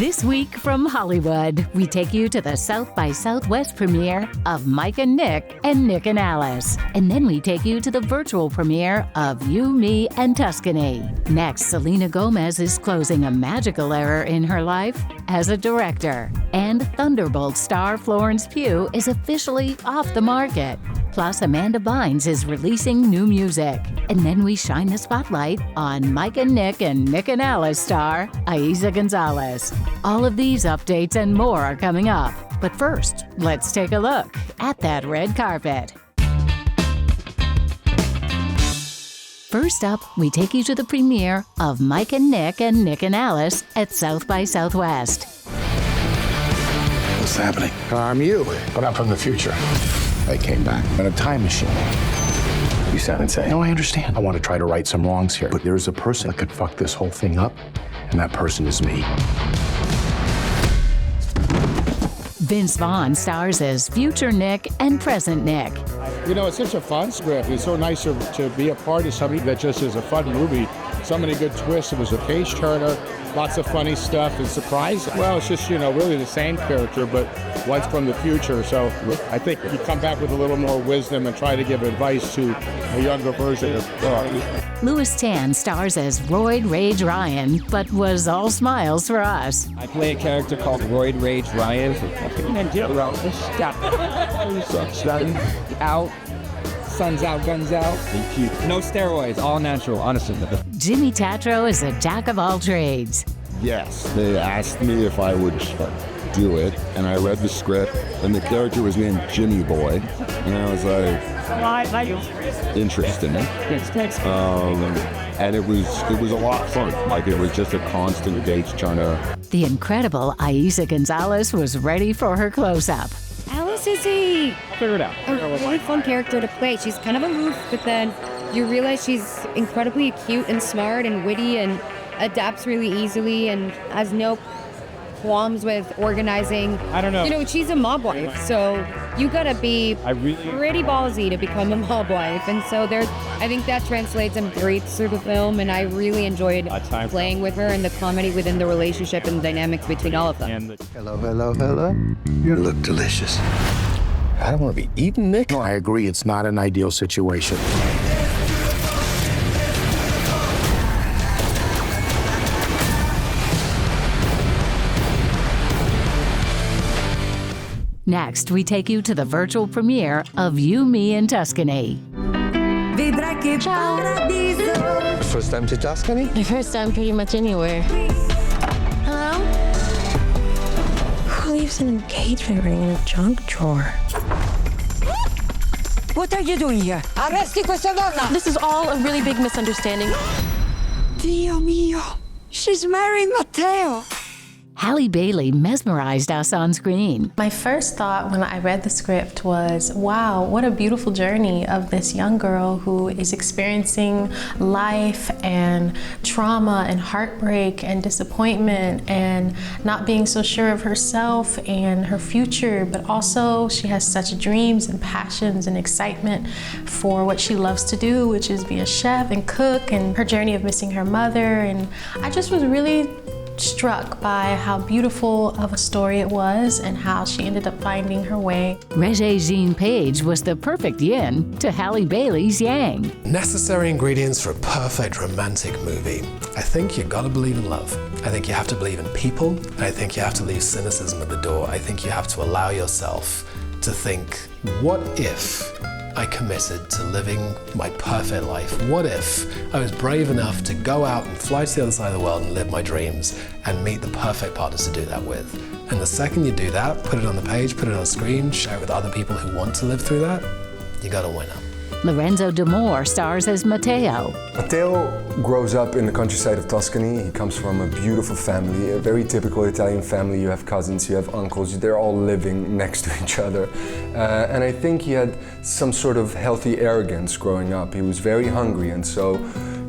This week from Hollywood, we take you to the South by Southwest premiere of Mike and Nick and Alice. And then we take you to the virtual premiere of You, Me, and Tuscany. Next, Selena Gomez is closing a magical era in her life as a director. And Thunderbolt star Florence Pugh is officially off the market. Plus, Amanda Bynes is releasing new music. And then we shine the spotlight on Mike and Nick and Alice star EIZA Gonzalez. All of these updates and more are coming up. But first, let's take a look at that red carpet. First up, we take you to the premiere of Mike and Nick and Alice at South by Southwest. What's happening? I'm you. But I'm from the future. I came back in a time machine. You sound insane. No, I understand. I want to try to right some wrongs here, but there's a person that could fuck this whole thing up, and that person is me. Vince Vaughn stars as future Nick and present Nick. You know, it's such a fun script. It's so nice to be a part of something that just is a fun movie. So many good twists. It was a page turner, lots of funny stuff and surprise. Well, it's just, really the same character, but one's from the future. So I think you come back with a little more wisdom and try to give advice to a younger version of TORI. Louis Tan stars as Roid Rage Ryan, but was all smiles for us. I play a character called Roid Rage Ryan. Sun's out, guns out. No steroids, all natural, honestly. Jimmy Tatro is a jack of all trades. Yes, they asked me if I would do it, and I read the script, and the character was named Jimmy Boy, and I was like, interesting. And it was a lot of fun. Like, it was just a constant date trying to... The incredible EIZA Gonzalez was ready for her close-up. Alice is a really fun character to play. She's kind of aloof, but then you realize she's incredibly cute and smart and witty and adapts really easily and has no qualms with organizing. I don't know. She's a mob wife, so you gotta be pretty ballsy to become a mob wife. And so I think that translates and breathes through the film, and I really enjoyed playing with her and the comedy within the relationship and the dynamics between all of them. Hello. You look delicious. I don't want to be eaten, Nick. No, I agree, it's not an ideal situation. Next, we take you to the virtual premiere of You, Me, and Tuscany. First time to Tuscany? My first time pretty much anywhere. Hello? Who leaves an engagement ring in a junk drawer? What are you doing here? Arresti questa donna! This is all a really big misunderstanding. Dio mio, she's marrying Matteo. Halle Bailey mesmerized us on screen. My first thought when I read the script was, wow, what a beautiful journey of this young girl who is experiencing life and trauma and heartbreak and disappointment and not being so sure of herself and her future, but also she has such dreams and passions and excitement for what she loves to do, which is be a chef and cook, and her journey of missing her mother. And I just was really struck by how beautiful of a story it was and how she ended up finding her way. Regé-Jean Page was the perfect yin to Halle Bailey's yang. Necessary ingredients for a perfect romantic movie. I think you gotta believe in love. I think you have to believe in people. And I think you have to leave cynicism at the door. I think you have to allow yourself to think, what if I committed to living my perfect life? What if I was brave enough to go out and fly to the other side of the world and live my dreams and meet the perfect partners to do that with? And the second you do that, put it on the page, put it on the screen, share it with other people who want to live through that, you got a winner. Lorenzo D'Amore stars as Matteo. Matteo grows up in the countryside of Tuscany. He comes from a beautiful family, a very typical Italian family. You have cousins, you have uncles, they're all living next to each other. And I think he had some sort of healthy arrogance growing up. He was very hungry, and so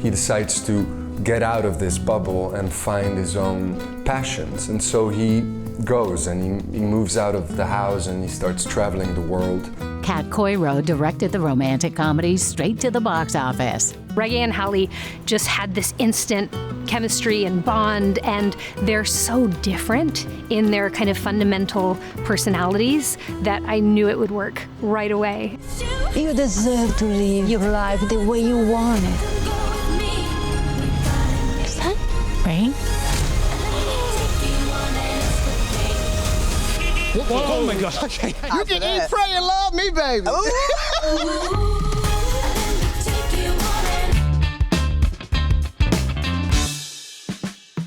he decides to get out of this bubble and find his own passions. And so he goes and he moves out of the house and he starts traveling the world. Kat Coiro directed the romantic comedy straight to the box office. Reggae and Halle just had this instant chemistry and bond, and they're so different in their kind of fundamental personalities that I knew it would work right away. You deserve to live your life the way you want it. Is that rain? Oh my God. Okay. You can eat, pray, and love me, baby.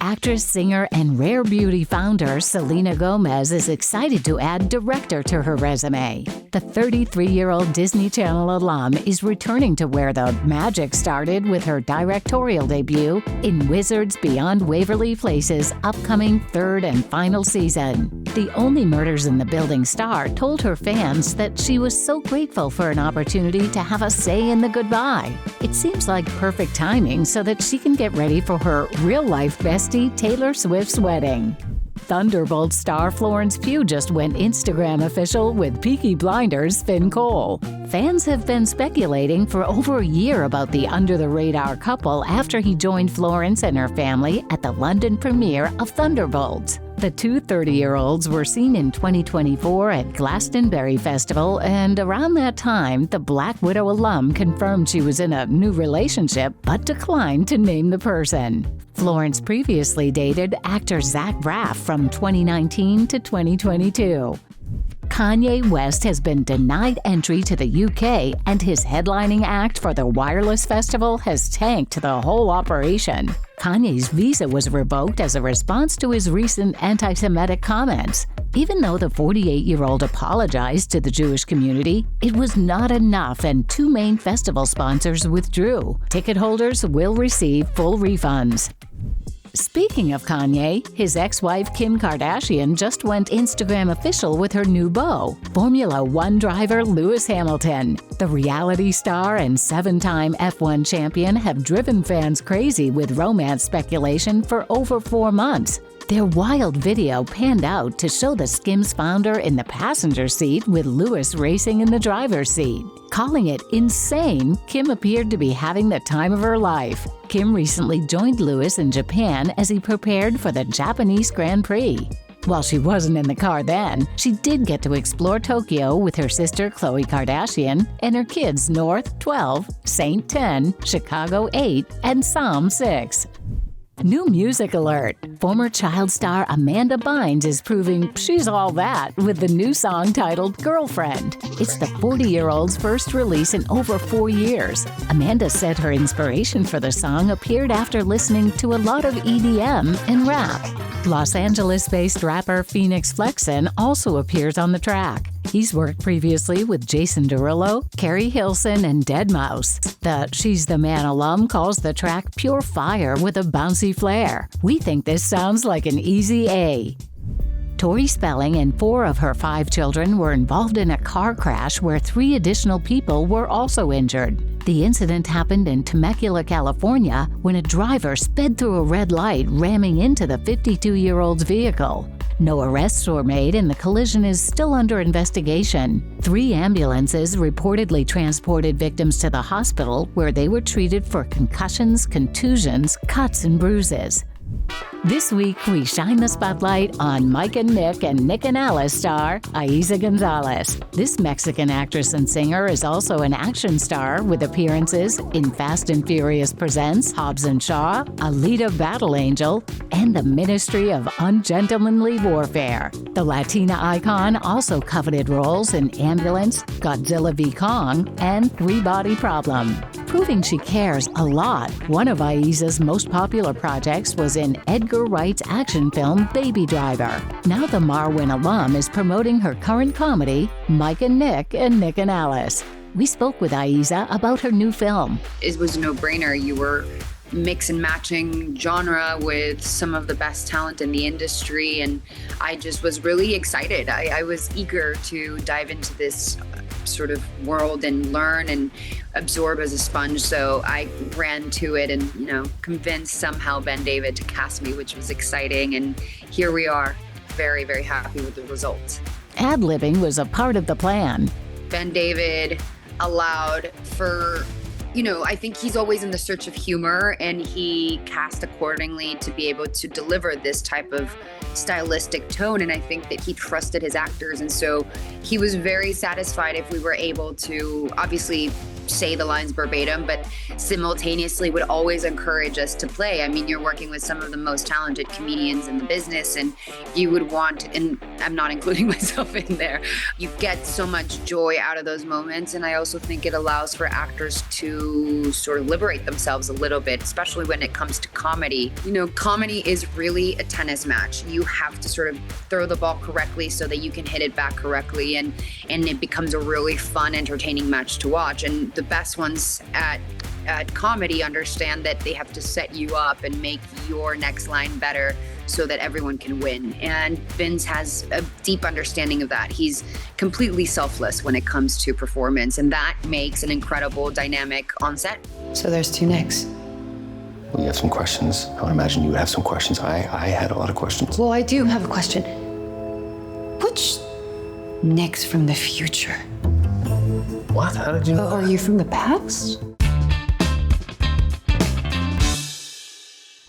Actress, singer, and rare beauty founder Selena Gomez is excited to add director to her resume. The 33-year-old Disney Channel alum is returning to where the magic started with her directorial debut in Wizards Beyond Waverly Place's upcoming third and final season. The Only Murders in the Building star told her fans that she was so grateful for an opportunity to have a say in the goodbye. It seems like perfect timing so that she can get ready for her real-life bestie Taylor Swift's wedding. Thunderbolt star Florence Pugh just went Instagram official with Peaky Blinders' Finn Cole. Fans have been speculating for over a year about the under-the-radar couple after he joined Florence and her family at the London premiere of Thunderbolts. The two 30-year-olds were seen in 2024 at Glastonbury Festival, and around that time, the Black Widow alum confirmed she was in a new relationship but declined to name the person. Florence previously dated actor Zach Braff from 2019 to 2022. Kanye West has been denied entry to the UK, and his headlining act for the Wireless Festival has tanked the whole operation. Kanye's visa was revoked as a response to his recent anti-Semitic comments. Even though the 48-year-old apologized to the Jewish community, it was not enough, and two main festival sponsors withdrew. Ticket holders will receive full refunds. Speaking of Kanye, his ex-wife Kim Kardashian just went Instagram official with her new beau, Formula One driver Lewis Hamilton. The reality star and seven-time F1 champion have driven fans crazy with romance speculation for over 4 months. Their wild video panned out to show the Skims founder in the passenger seat with Lewis racing in the driver's seat. Calling it insane, Kim appeared to be having the time of her life. Kim recently joined Lewis in Japan as he prepared for the Japanese Grand Prix. While she wasn't in the car then, she did get to explore Tokyo with her sister Khloe Kardashian and her kids North 12, Saint 10, Chicago 8, and Psalm 6. New music alert! Former child star Amanda Bynes is proving she's all that with the new song titled Girlfriend. It's the 40-year-old's first release in over 4 years. Amanda said her inspiration for the song appeared after listening to a lot of EDM and rap. Los Angeles-based rapper Phoenix Flexen also appears on the track. He's worked previously with Jason Derulo, Carrie Hilson, and Deadmau5. The She's the Man alum calls the track pure fire with a bouncy flair. We think this sounds like an easy A. Tori Spelling and 4 of her 5 children were involved in a car crash where 3 additional people were also injured. The incident happened in Temecula, California, when a driver sped through a red light, ramming into the 52-year-old's vehicle. No arrests were made, and the collision is still under investigation. 3 ambulances reportedly transported victims to the hospital, where they were treated for concussions, contusions, cuts, and bruises. This week, we shine the spotlight on Mike and Nick and Alice star EIZA Gonzalez. This Mexican actress and singer is also an action star with appearances in Fast and Furious Presents, Hobbs & Shaw, Alita Battle Angel, and the Ministry of Ungentlemanly Warfare. The Latina icon also coveted roles in Ambulance, Godzilla v. Kong, and 3 Body Problem. Proving she cares a lot, one of EIZA's most popular projects was in Edgar Wright's action film Baby Driver. Now the Marwin alum is promoting her current comedy, Mike and Nick and Alice. We spoke with EIZA about her new film. It was a no-brainer. You were mix and matching genre with some of the best talent in the industry, and I just was really excited. I was eager to dive into this sort of world and learn and absorb as a sponge. So I ran to it and, convinced somehow Ben David to cast me, which was exciting. And here we are, very, very happy with the results. Ad-libbing was a part of the plan. Ben David allowed for I think he's always in the search of humor, and he cast accordingly to be able to deliver this type of stylistic tone. And I think that he trusted his actors. And so he was very satisfied if we were able to obviously say the lines verbatim, but simultaneously would always encourage us to play. I mean, you're working with some of the most talented comedians in the business, and you would want, and I'm not including myself in there, you get so much joy out of those moments. And I also think it allows for actors to sort of liberate themselves a little bit, especially when it comes to comedy. Comedy is really a tennis match. You have to sort of throw the ball correctly so that you can hit it back correctly, and it becomes a really fun, entertaining match to watch. And the best ones at comedy understand that they have to set you up and make your next line better so that everyone can win. And Vince has a deep understanding of that. He's completely selfless when it comes to performance, and that makes an incredible dynamic on set. So there's 2 Nicks. Well, you have some questions. I would imagine you would have some questions. I had a lot of questions. Well, I do have a question. Which Nick's from the future? What? How did you know? Are you from the past?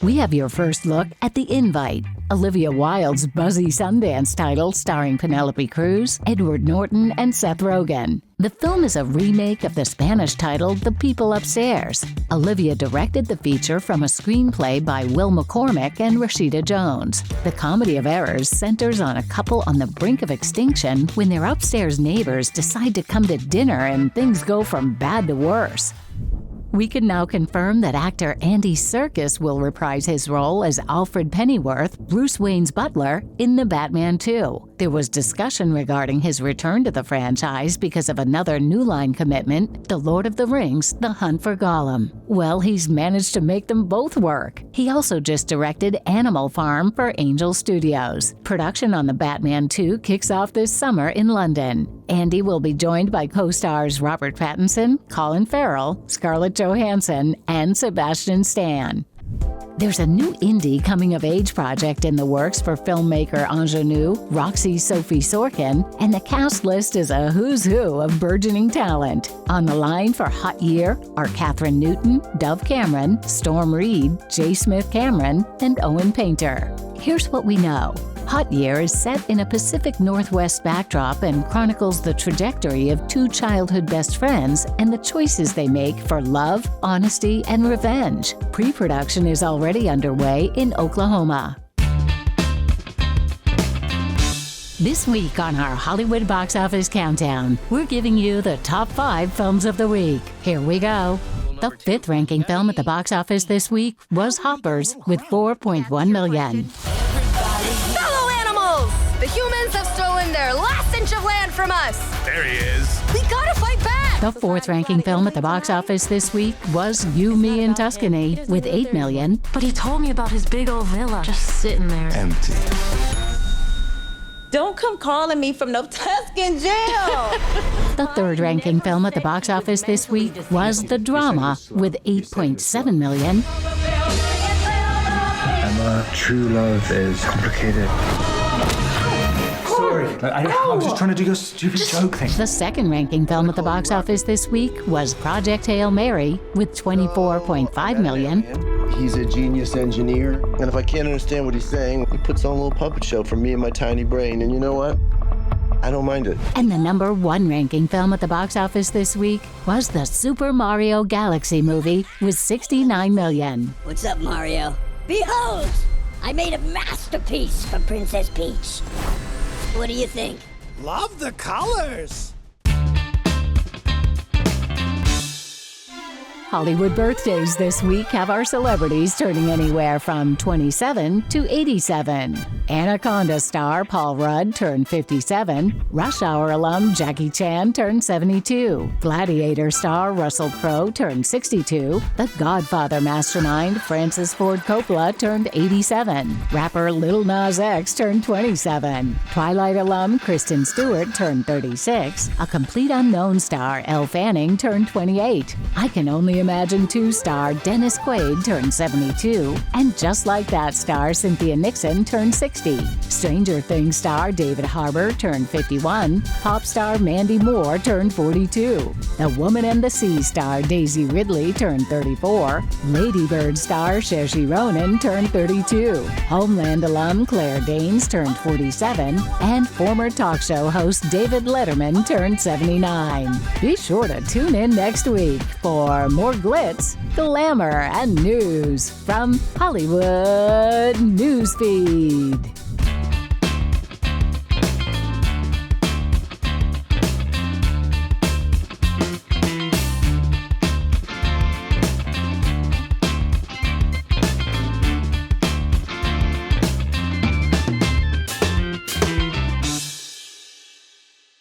We have your first look at The Invite, Olivia Wilde's buzzy Sundance title starring Penelope Cruz, Edward Norton, and Seth Rogen. The film is a remake of the Spanish title The People Upstairs. Olivia directed the feature from a screenplay by Will McCormick and Rashida Jones. The comedy of errors centers on a couple on the brink of extinction when their upstairs neighbors decide to come to dinner and things go from bad to worse. We can now confirm that actor Andy Serkis will reprise his role as Alfred Pennyworth, Bruce Wayne's butler, in The Batman 2. There was discussion regarding his return to the franchise because of another New Line commitment, The Lord of the Rings: The Hunt for Gollum. Well, he's managed to make them both work. He also just directed Animal Farm for Angel Studios. Production on The Batman 2 kicks off this summer in London. Andy will be joined by co-stars Robert Pattinson, Colin Farrell, Scarlett Johansson, and Sebastian Stan. There's a new indie coming-of-age project in the works for filmmaker ingenue Roxy Sophie Sorkin, and the cast list is a who's who of burgeoning talent. On the line for Hot Year are Catherine Newton, Dove Cameron, Storm Reed, J. Smith Cameron, and Owen Painter. Here's what we know. Hot Year is set in a Pacific Northwest backdrop and chronicles the trajectory of 2 childhood best friends and the choices they make for love, honesty, and revenge. Pre-production is already underway in Oklahoma. This week on our Hollywood Box Office Countdown, we're giving you the top 5 films of the week. Here we go. The 5th ranking film at the box office this week was Hoppers with $4.1 million. The humans have stolen their last inch of land from us. There he is. We gotta fight back. The 4th ranking film at the box office this week was You, Me, and Tuscany with $8 million. But he told me about his big old villa just sitting there. Empty. Don't come calling me from no Tuscan jail. The 3rd ranking film at the box office this week was The Drama with $8.7 million. Emma, true love is complicated. Sorry, I was just trying to do your stupid joke thing. The 2nd ranking film at the box office this week was Project Hail Mary with $24.5 million. He's a genius engineer, and if I can't understand what he's saying, he puts on a little puppet show for me and my tiny brain, and you know what? I don't mind it. And the number 1 ranking film at the box office this week was the Super Mario Galaxy movie with $69 million. What's up, Mario? Behold! I made a masterpiece for Princess Peach. What do you think? Love the colors. Hollywood birthdays this week have our celebrities turning anywhere from 27 to 87. Anaconda star Paul Rudd turned 57. Rush Hour alum Jackie Chan turned 72. Gladiator star Russell Crowe turned 62. The Godfather mastermind Francis Ford Coppola turned 87. Rapper Lil Nas X turned 27. Twilight alum Kristen Stewart turned 36. A complete unknown star Elle Fanning turned 28. I can only Imagine 2 star Dennis Quaid turned 72, and Just Like That star Cynthia Nixon turned 60. Stranger Things star David Harbour turned 51. Pop star Mandy Moore turned 42. The Woman and the Sea star Daisy Ridley turned 34. Lady Bird star Saoirse Ronan turned 32. Homeland alum Claire Danes turned 47. And former talk show host David Letterman turned 79. Be sure to tune in next week for more glitz, glamour, and news from Hollywood Newsfeed.